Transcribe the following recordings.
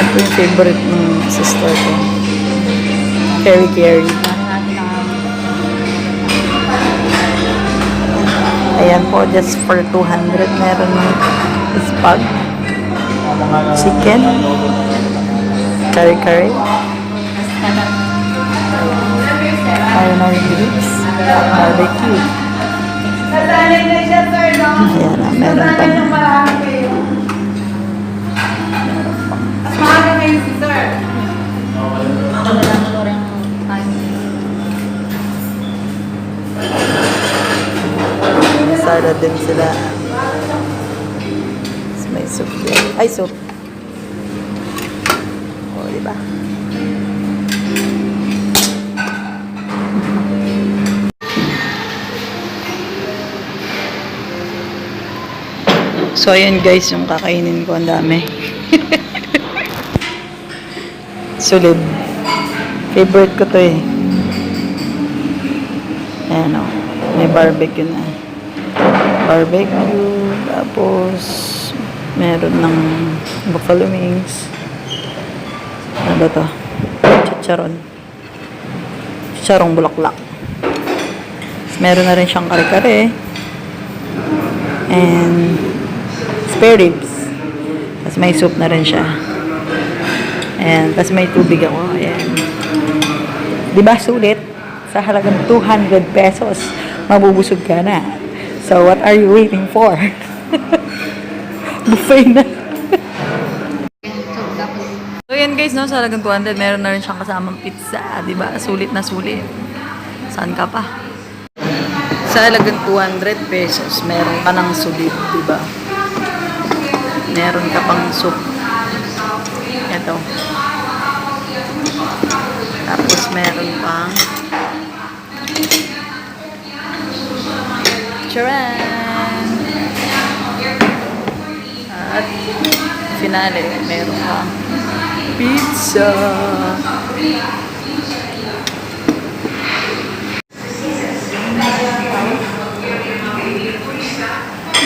Ito yung favorite ng sister ko. Carry. Ayan po, just for 200 meron spag, chicken, curry, marinara leaves, barbecue. Ayan na, meron pa na. Masarap din sila. May soup din. Ay, soup. O, diba? So, ayan guys, yung kakainin ko. Ang dami. Solid. Favorite ko to eh. Ayan o. May barbecue na. Barbecue. Tapos, meron ng buffalo wings. Ano ba to? Chicharon. Chicharong bulaklak. Meron na rin siyang kare-kare. And spare ribs. Tapos may soup na rin siya. And tapos may tubig ako. Ayan. Diba sulit? Sa halagang 200 pesos, mabubusog ka na. So, what are you waiting for? Buffet na. So, yan guys, no? Sa halagang 200, meron na rin siyang kasamang pizza. Diba? Sulit na sulit. Saan ka pa? Sa halagang 200 pesos, meron ka ng sulit, diba? Meron ka pang soup. Ito. Tapos meron pang charan! At finale, meron pang pizza!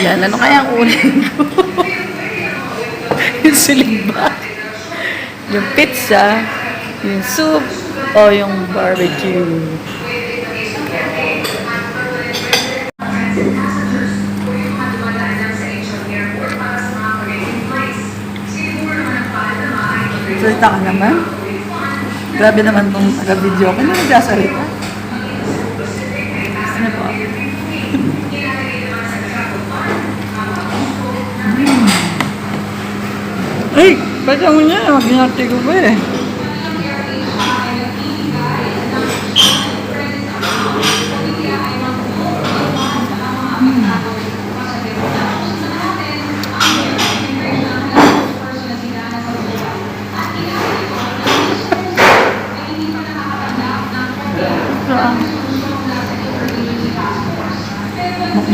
Yan, ano kaya ang ulit ko? Yung silimba, yung pizza, yung soup, o yung barbecue. Salita ka naman. Grabe naman tong taga-video. Kaya na nagsasalita? Ano po? Ay! Basta mo niya. Mag-inarte ko ba eh.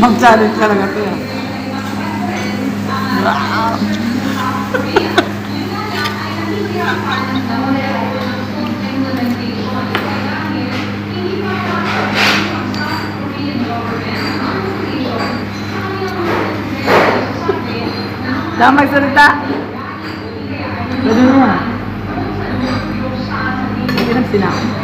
Mag-challenge talaga ito yan. Dapat magsalita. Gano'n yan. Hindi nang sinako.